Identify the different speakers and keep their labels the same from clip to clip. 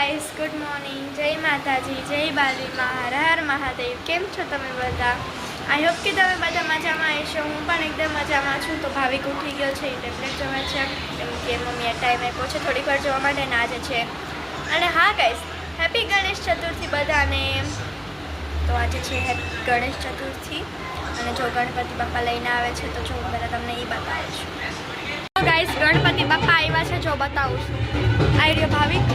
Speaker 1: Guys, good morning. જય માતાજી, જય બાલી મા, હર હર મહાદેવ. કેમ છો તમે બધા? આઈ હોપ કે તમે બધા મજામાં હશો. હું પણ એકદમ મજામાં છું. તો ભાવિક ઉઠી ગયો છે, ટેબ્લેટ જોવા છે કેમ કે મમ્મીએ ટાઈમ આપ્યો છે થોડીક વાર જોવા માટે ને આજે છે. અને હા ગાઈસ, હેપી ગણેશ ચતુર્થી બધાને. તો આજે છે હેપી ગણેશ ચતુર્થી અને જો ગણપતિ બાપા લઈને આવે છે તો જો હું પહેલાં તમને એ બતાવું છું. તો ગાઈસ, ગણપતિ બાપા આવ્યા છે, જો બતાવું છું. આવી રહ્યો ભાવિક.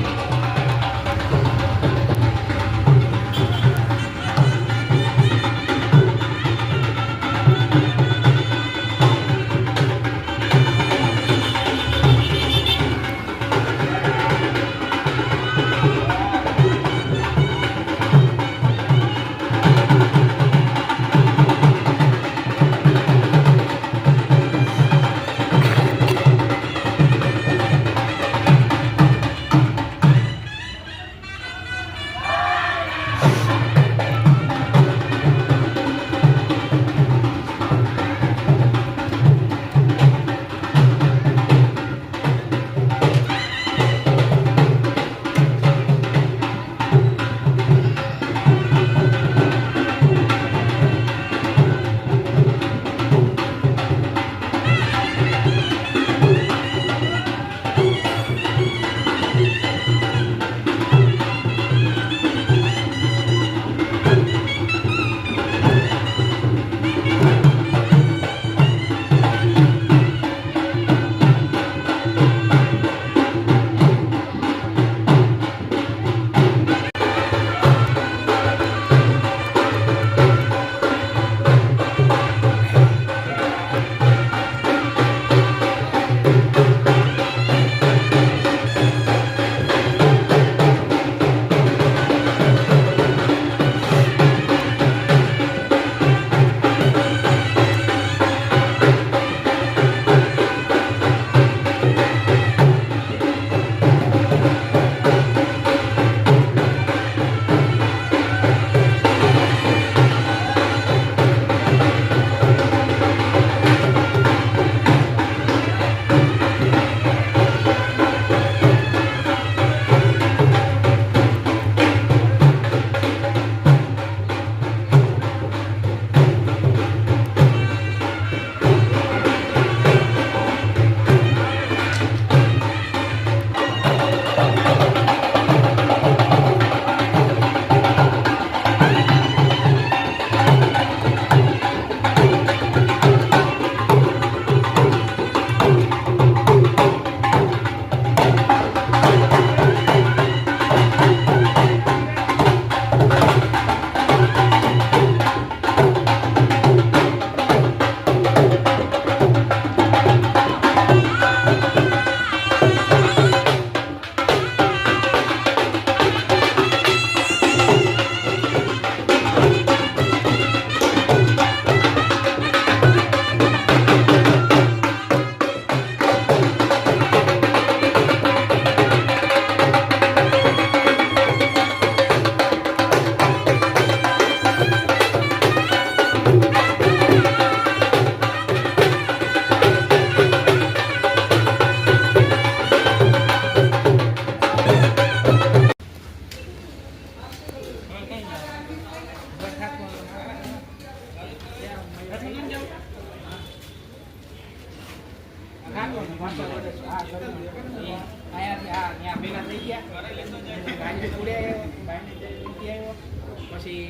Speaker 2: પછી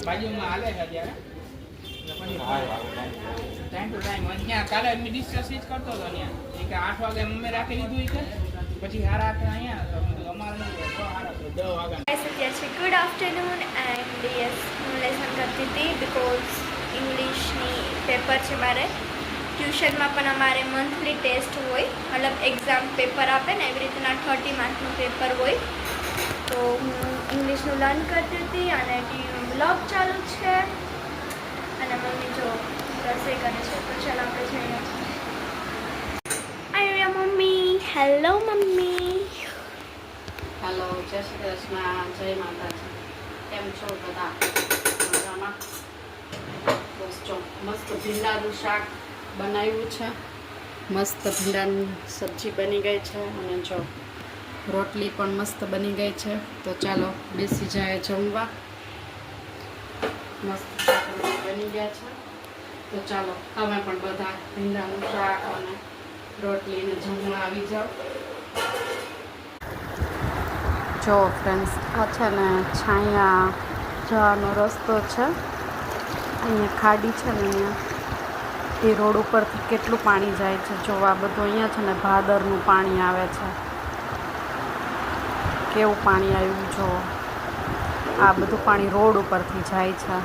Speaker 2: બાજુમાં હાલે છે અત્યારે ટાઈમ ટુ ટાઈમ અહીંયા કાલે ડિસ્કસ જ કરતો હતો અહીંયા કે 8 વાગે અમે રાખી લીધું કે પછી હારા અહીંયા અમારે 10 વાગ્યા.
Speaker 1: અત્યારે છે ગુડ આફ્ટરનૂન એન્ડ યસ, હું લેસન કરતી હતી બિકોઝ ઇંગ્લિશની પેપર છે મારે. ટ્યુશનમાં પણ અમારે મંથલી ટેસ્ટ હોય, મતલબ એક્ઝામ પેપર આપે ને એવી રીતના 30 માર્કનું પેપર હોય. તો હું ઇંગ્લિશનું લર્ન કરતી હતી અને ટીવીનો બ્લોગ ચાલુ છે અને મમ્મી જો રસોઈ કરે છે. તો ચાલો આપણે જઈએ. આઈ મમ્મી. Hello mummy.
Speaker 3: હેલો, જય શ્રી કૃષ્ણ, જય માતાજી. કેમ છો બધા? મજામાં? બસ જો મસ્ત ભીંડાનું શાક બનાવ્યું છે, મસ્ત ભીંડાની સબ્જી બની ગઈ છે અને જો રોટલી પણ મસ્ત બની ગઈ છે. તો ચાલો બેસી જાય જમવા. મસ્ત શાક બની ગયા છે. તો ચાલો તમે પણ બધા ભીંડાનું શાક અને રોટલીને જમવા આવી જાઓ. જો ફ્રેન્ડ્સ, આ છે ને છાયા જવાનો રસ્તો છે. અહીંયા ખાડી છે ને, અહીંયા એ રોડ ઉપરથી કેટલું પાણી જાય છે. જો આ બધું અહીંયા છે ને ભાદરનું પાણી આવે છે. કેવું પાણી આવ્યું જો. આ બધું પાણી રોડ ઉપરથી જાય છે.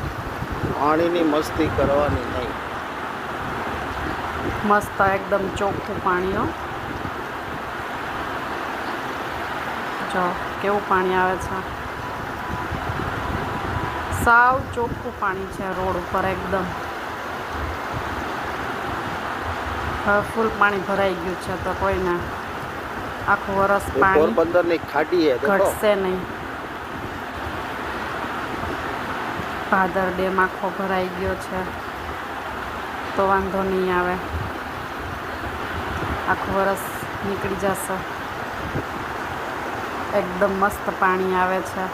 Speaker 4: પાણીની મસ્તી કરવાની નહીં.
Speaker 3: મસ્ત એકદમ ચોખ્ખું પાણી હો. જો કેવું પાણી આવે છે. સાવ ચોખ્ખું પાણી છે રોડ ઉપર એકદમ. હવે ફૂલ પાણી ભરાઈ ગયું છે તો કોઈને આખું વરસ પાણી
Speaker 4: પોરબંદરની ખાડી હે દેખો.
Speaker 3: ઘટશે નહીં. ભાદર ડેમ આખો ભરાઈ ગયો છે તો વાંધો નહીં આવે. આખું વરસ નીકળી જશે. એકદમ મસ્ત પાણી આવે છે.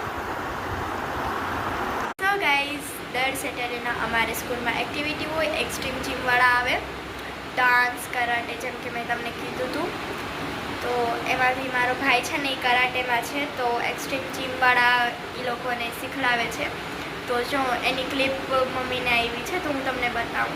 Speaker 1: સો ગાઈઝ, દર સેટરડેના અમારે સ્કૂલમાં એક્ટિવિટી હોય. એક્સ્ટ્રીમ જીમવાળા આવે, ડાન્સ, કરાટે, જેમ કે મેં તમને કીધું હતું. તો એમાંથી મારો ભાઈ છે ને એ કરાટેમાં છે, તો એક્સ્ટ્રીમ જીમવાળા એ લોકોને શીખડાવે છે. તો જો એની ક્લિપ મમ્મીને આવી છે તો હું તમને બતાવું.